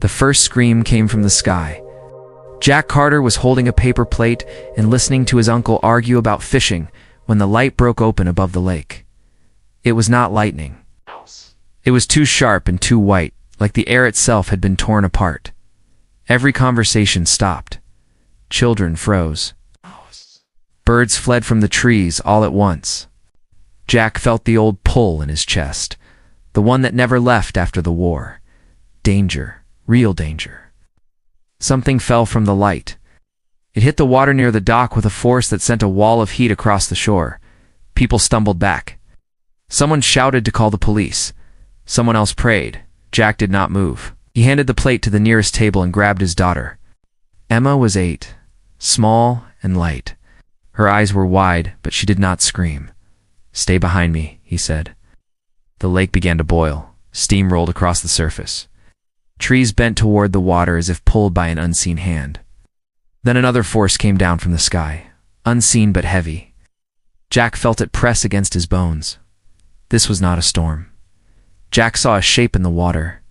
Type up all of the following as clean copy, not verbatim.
The first scream came from the sky. Jack Carter was holding a paper plate and listening to his uncle argue about fishing when the light broke open above the lake. It was not lightning. It was too sharp and too white, like the air itself had been torn apart. Every conversation stopped. Children froze. Birds fled from the trees all at once. Jack felt the old pull in his chest, the one that never left after the war. Danger, real danger. Something fell from the light. It hit the water near the dock with a force that sent a wall of heat across the shore. People stumbled back. Someone shouted to call the police. Someone else prayed. Jack did not move. He handed the plate to the nearest table and grabbed his daughter. Emma was 8, small and light. Her eyes were wide, but she did not scream. "Stay behind me," he said. The lake began to boil. Steam rolled across the surface. Trees bent toward the water as if pulled by an unseen hand. Then another force came down from the sky, unseen but heavy. Jack felt it press against his bones. This was not a storm. Jack saw a shape in the water.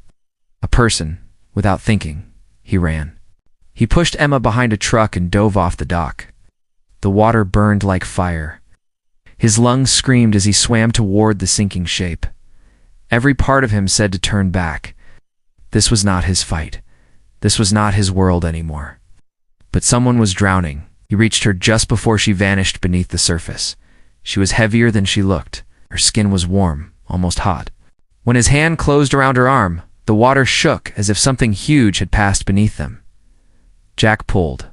A person. Without thinking, he ran. He pushed Emma behind a truck and dove off the dock. The water burned like fire. His lungs screamed as he swam toward the sinking shape. Every part of him said to turn back. This was not his fight. This was not his world anymore. But someone was drowning. He reached her just before she vanished beneath the surface. She was heavier than she looked. Her skin was warm, almost hot. When his hand closed around her arm, the water shook as if something huge had passed beneath them. Jack pulled.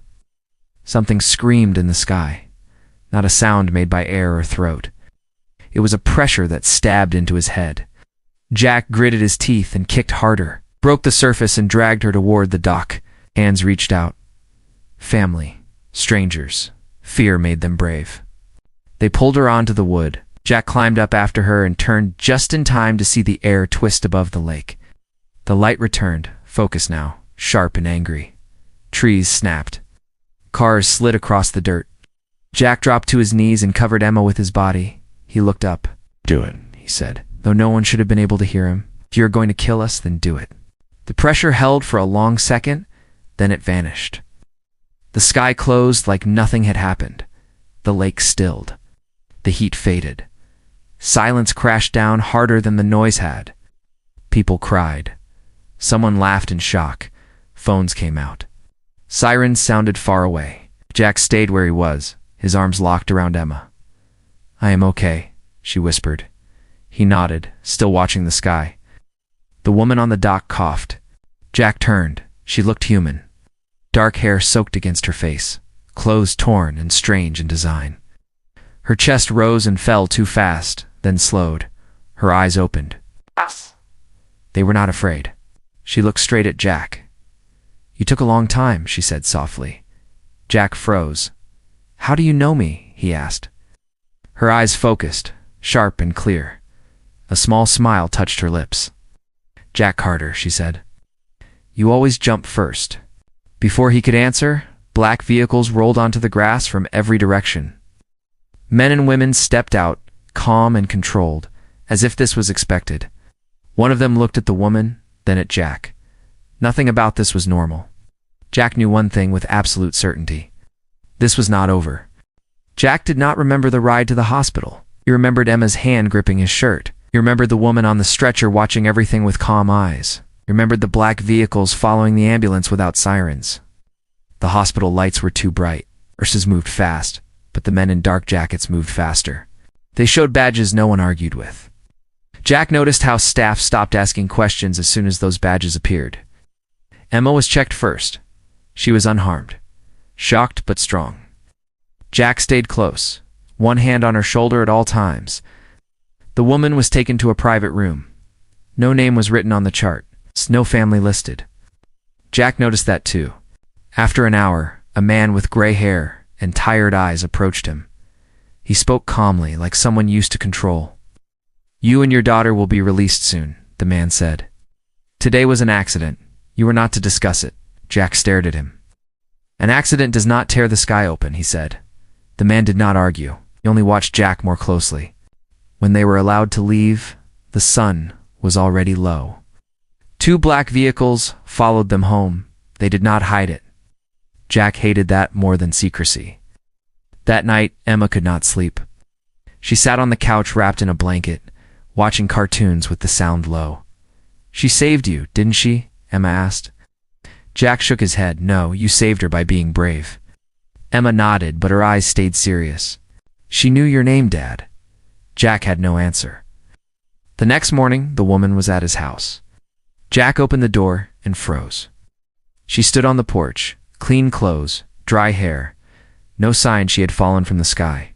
Something screamed in the sky, not a sound made by air or throat. It was a pressure that stabbed into his head. Jack gritted his teeth and kicked harder, broke the surface and dragged her toward the dock. Hands reached out. Family, strangers, fear made them brave. They pulled her onto the wood. Jack climbed up after her and turned just in time to see the air twist above the lake. The light returned, focused now, sharp and angry. Trees snapped. Cars slid across the dirt. Jack dropped to his knees and covered Emma with his body. He looked up. "Do it," he said, though no one should have been able to hear him. "If you're going to kill us, then do it." The pressure held for a long second, then it vanished. The sky closed like nothing had happened. The lake stilled. The heat faded. Silence crashed down harder than the noise had. People cried. Someone laughed in shock. Phones came out. Sirens sounded far away. Jack stayed where he was, his arms locked around Emma. "I am okay," she whispered. He nodded, still watching the sky. The woman on the dock coughed. Jack turned. She looked human. Dark hair soaked against her face, clothes torn and strange in design. Her chest rose and fell too fast, then slowed. Her eyes opened. They were not afraid. She looked straight at Jack. "You took a long time," she said softly. Jack froze. "How do you know me?" he asked. Her eyes focused, sharp and clear. A small smile touched her lips. "Jack Carter," she said. "You always jump first." Before he could answer, black vehicles rolled onto the grass from every direction. Men and women stepped out, calm and controlled, as if this was expected. One of them looked at the woman, then at Jack. Nothing about this was normal. Jack knew one thing with absolute certainty. This was not over. Jack did not remember the ride to the hospital. He remembered Emma's hand gripping his shirt. He remembered the woman on the stretcher watching everything with calm eyes. He remembered the black vehicles following the ambulance without sirens. The hospital lights were too bright. Nurses moved fast, but the men in dark jackets moved faster. They showed badges no one argued with. Jack noticed how staff stopped asking questions as soon as those badges appeared. Emma was checked first. She was unharmed, shocked but strong. Jack stayed close, one hand on her shoulder at all times. The woman was taken to a private room. No name was written on the chart, no family listed. Jack noticed that too. After an hour, a man with gray hair and tired eyes approached him. He spoke calmly, like someone used to control. "You and your daughter will be released soon," the man said. "Today was an accident. You were not to discuss it." Jack stared at him. "An accident does not tear the sky open," he said. The man did not argue. He only watched Jack more closely. When they were allowed to leave, the sun was already low. Two black vehicles followed them home. They did not hide it. Jack hated that more than secrecy. That night, Emma could not sleep. She sat on the couch wrapped in a blanket, watching cartoons with the sound low. "She saved you, didn't she?" Emma asked. Jack shook his head. "No, you saved her by being brave." Emma nodded, but her eyes stayed serious. "She knew your name, Dad." Jack had no answer. The next morning, the woman was at his house. Jack opened the door and froze. She stood on the porch, clean clothes, dry hair. No sign she had fallen from the sky.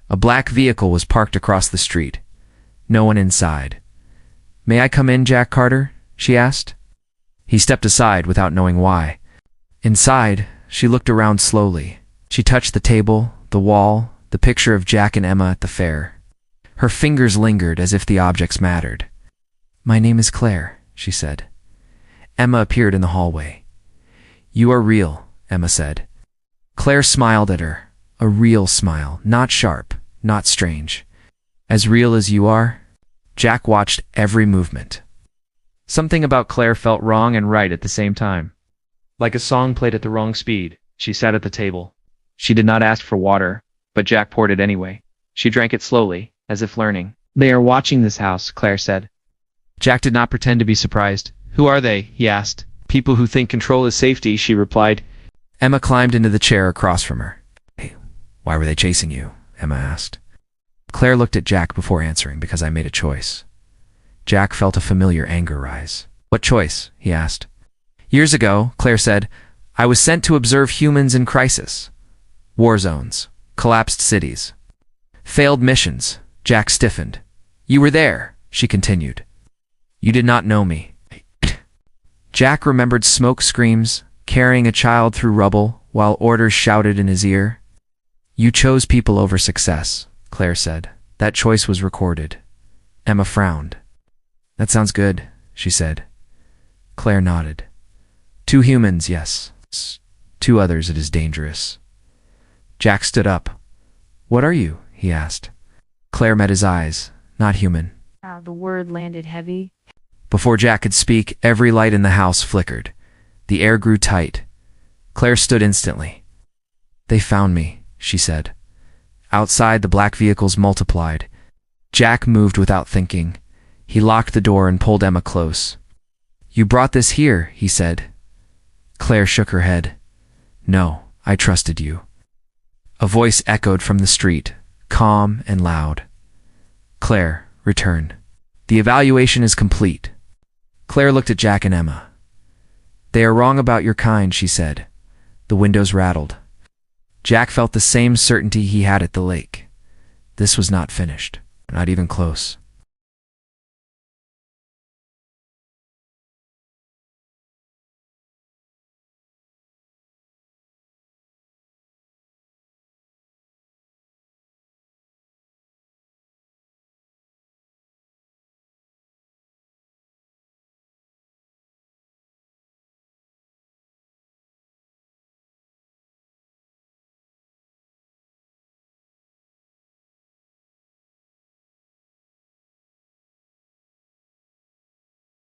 A black vehicle was parked across the street. No one inside. "May I come in, Jack Carter?" she asked. He stepped aside without knowing why. Inside, she looked around slowly. She touched the table, the wall, the picture of Jack and Emma at the fair. Her fingers lingered as if the objects mattered. "My name is Claire," she said. Emma appeared in the hallway. "You are real," Emma said. Claire smiled at her. A real smile, not sharp, not strange. "As real as you are?" Jack watched every movement. Something about Claire felt wrong and right at the same time. Like a song played at the wrong speed, she sat at the table. She did not ask for water, but Jack poured it anyway. She drank it slowly, as if learning. "They are watching this house," Claire said. Jack did not pretend to be surprised. "Who are they?" he asked. "People who think control is safety," she replied. Emma climbed into the chair across from her. "Hey, why were they chasing you?" Emma asked. Claire looked at Jack before answering. "Because I made a choice." Jack felt a familiar anger rise. "What choice?" he asked. "Years ago," Claire said, "I was sent to observe humans in crisis. War zones, collapsed cities, failed missions." Jack stiffened. "You were there," she continued. "You did not know me." Jack remembered smoke screams, carrying a child through rubble, while orders shouted in his ear. "You chose people over success," Claire said. "That choice was recorded." Emma frowned. "That sounds good," she said. Claire nodded. "Two humans, yes. 2 others, it is dangerous." Jack stood up. "What are you?" he asked. Claire met his eyes. "Not human." The word landed heavy. Before Jack could speak, every light in the house flickered. The air grew tight. Claire stood instantly. "They found me," she said. Outside, the black vehicles multiplied. Jack moved without thinking. He locked the door and pulled Emma close. "You brought this here," he said. Claire shook her head. "No, I trusted you." A voice echoed from the street, calm and loud. "Claire, return. The evaluation is complete." Claire looked at Jack and Emma. "They are wrong about your kind," she said. The windows rattled. Jack felt the same certainty he had at the lake. This was not finished, not even close.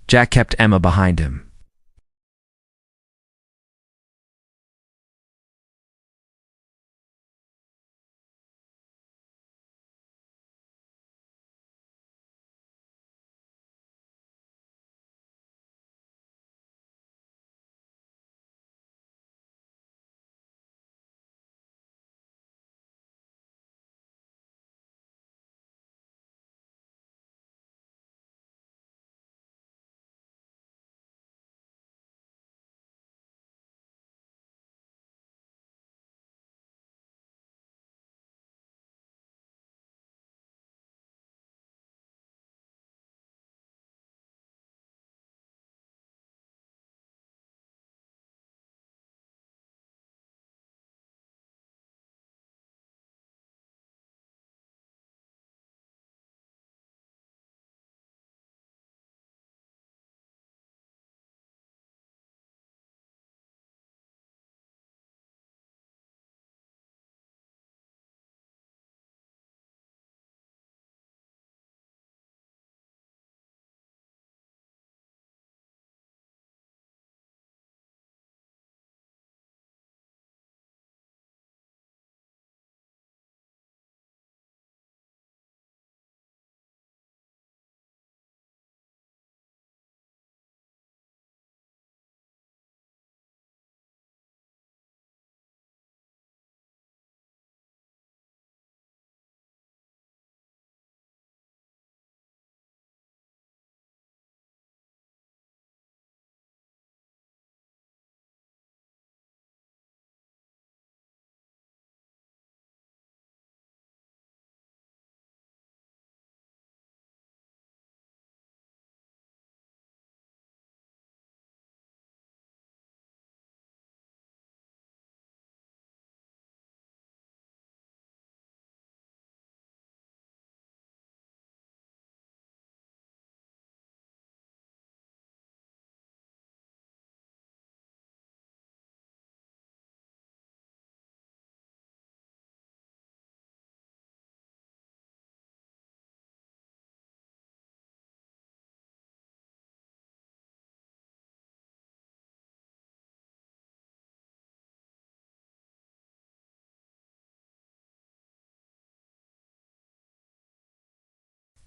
Jack kept Emma behind him.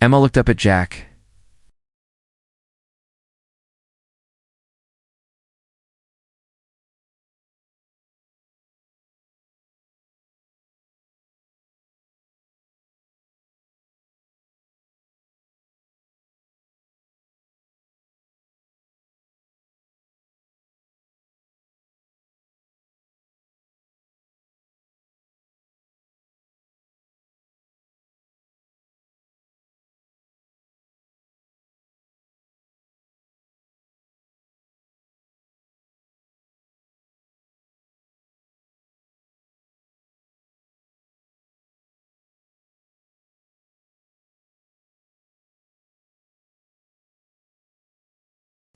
Emma looked up at Jack.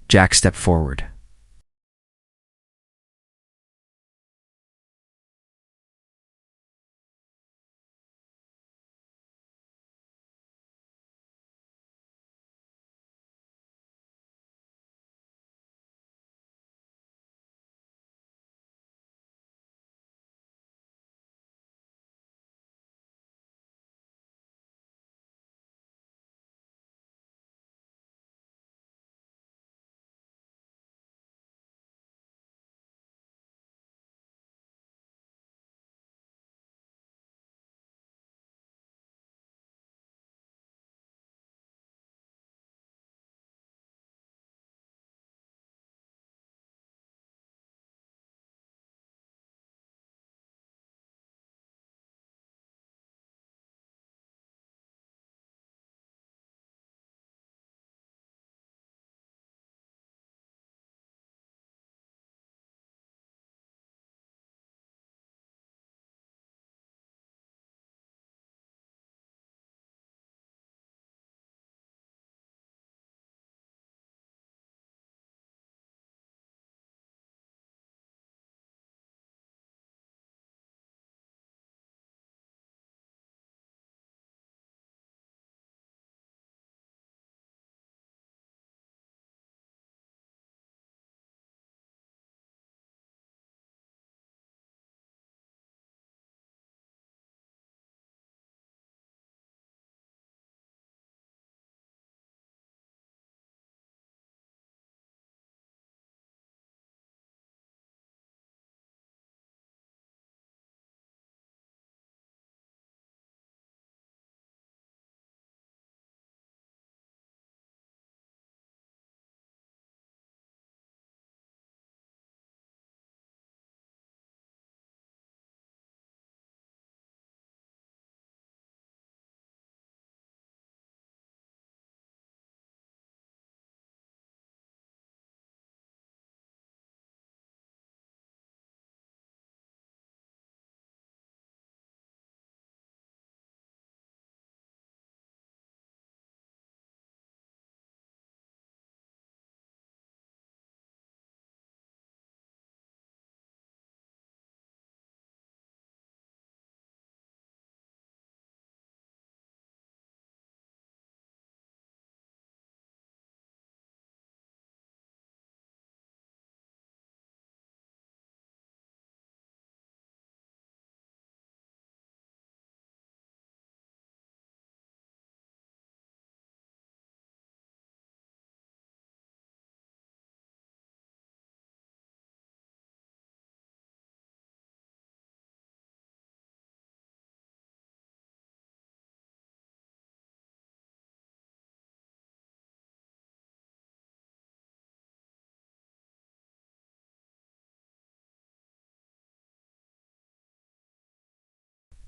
Jack stepped forward.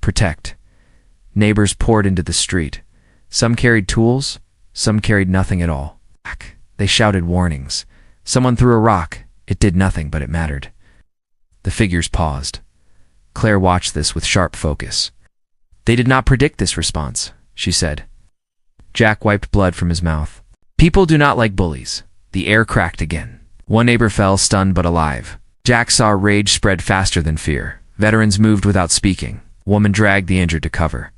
Protect. Neighbors poured into the street. Some carried tools, some carried nothing at all. They shouted warnings. Someone threw a rock. It did nothing, but it mattered. The figures paused. Claire watched this with sharp focus. They did not predict this response, she said. Jack wiped blood from his mouth. People do not like bullies. The air cracked again. One neighbor fell, stunned but alive. Jack saw rage spread faster than fear. Veterans moved without speaking. Woman dragged the injured to cover.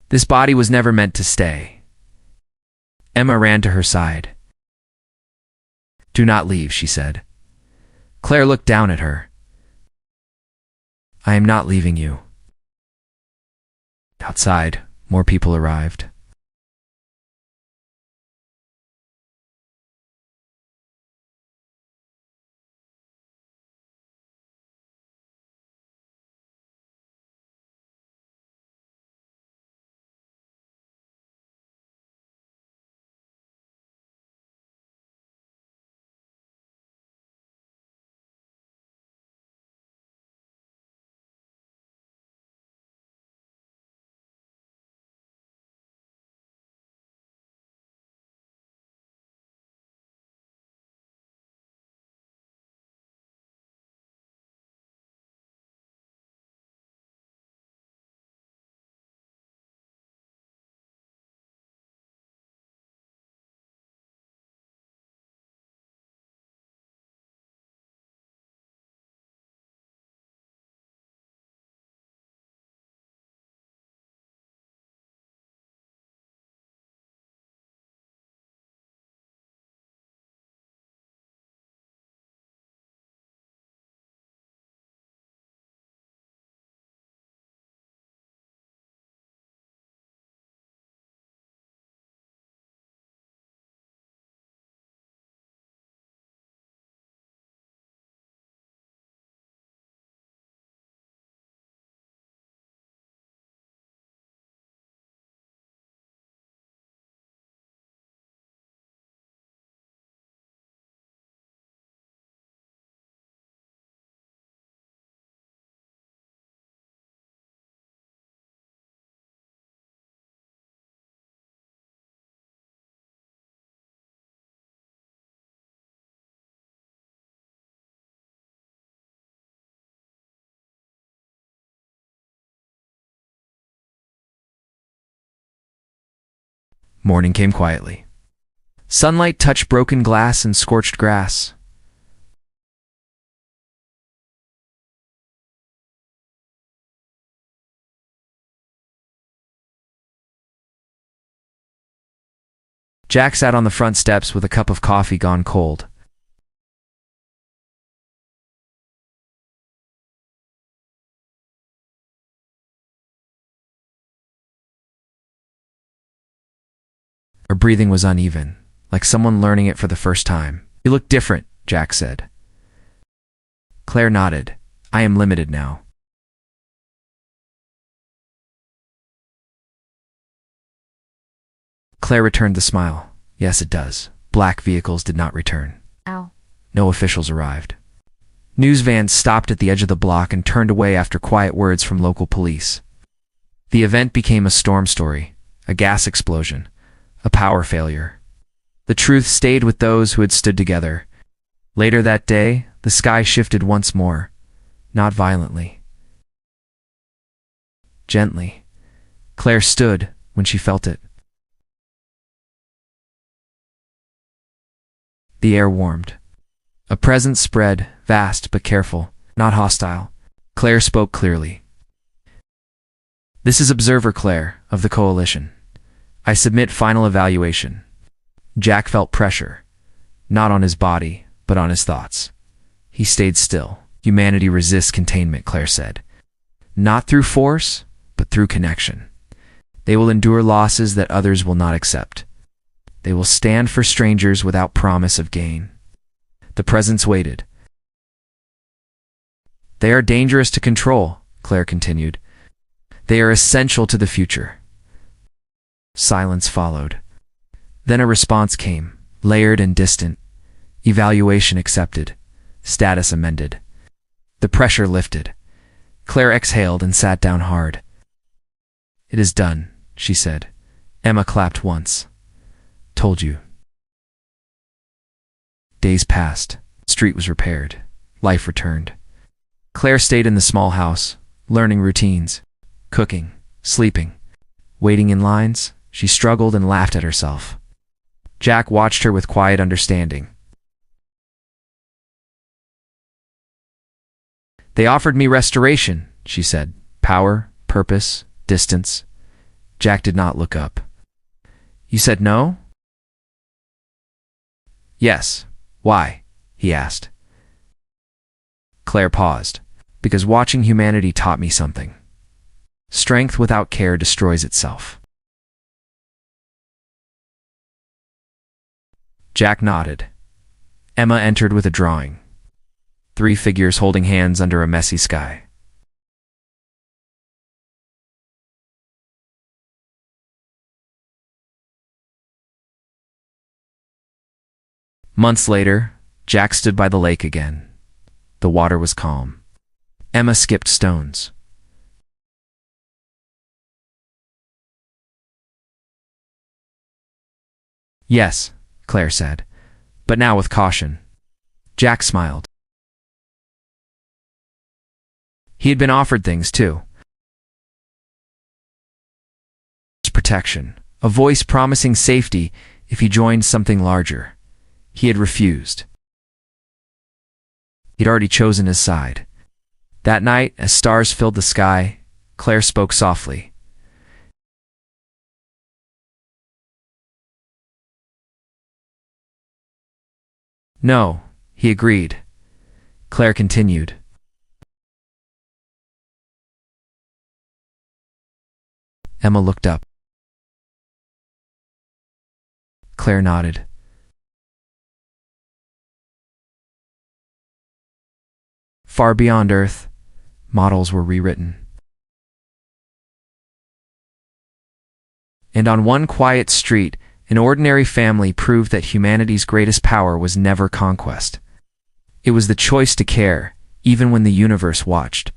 This body was never meant to stay. Emma ran to her side. "Do not leave," she said. Claire looked down at her. "I am not leaving you." Outside, more people arrived. Morning came quietly. Sunlight touched broken glass and scorched grass. Jack sat on the front steps with a cup of coffee gone cold. Her breathing was uneven, like someone learning it for the first time. "You look different," Jack said. Claire nodded. "I am limited now." Claire returned the smile. "Yes, it does." Black vehicles did not return. Ow. No officials arrived. News vans stopped at the edge of the block and turned away after quiet words from local police. The event became a storm story, a gas explosion, a power failure. The truth stayed with those who had stood together. Later that day, the sky shifted once more, not violently. Gently. Claire stood when she felt it. The air warmed. A presence spread, vast but careful, not hostile. Claire spoke clearly. "This is Observer Claire, of the Coalition. I submit final evaluation." Jack felt pressure, not on his body, but on his thoughts. He stayed still. "Humanity resists containment," Claire said. "Not through force, but through connection. They will endure losses that others will not accept. They will stand for strangers without promise of gain." The presence waited. "They are dangerous to control," Claire continued. "They are essential to the future." Silence followed. Then a response came, layered and distant. Evaluation accepted. Status amended. The pressure lifted. Claire exhaled and sat down hard. "It is done," she said. Emma clapped once. "Told you." Days passed. The street was repaired. Life returned. Claire stayed in the small house, learning routines, cooking, sleeping, waiting in lines. She struggled and laughed at herself. Jack watched her with quiet understanding. "They offered me restoration," she said. "Power, purpose, distance. Jack did not look up. You said no? Yes. Why? He asked. Claire paused. Because watching humanity taught me something. Strength without care destroys itself. Jack nodded. Emma entered with a drawing. 3 figures holding hands under a messy sky. Months later, Jack stood by the lake again. The water was calm. Emma skipped stones. Yes, Claire said, but now with caution. Jack smiled. He had been offered things too. Protection, a voice promising safety if he joined something larger. He had refused. He'd already chosen his side. That night, as stars filled the sky, Claire spoke softly. No, he agreed. Claire continued. Emma looked up. Claire nodded. Far beyond Earth, models were rewritten. And on one quiet street, an ordinary family proved that humanity's greatest power was never conquest. It was the choice to care, even when the universe watched.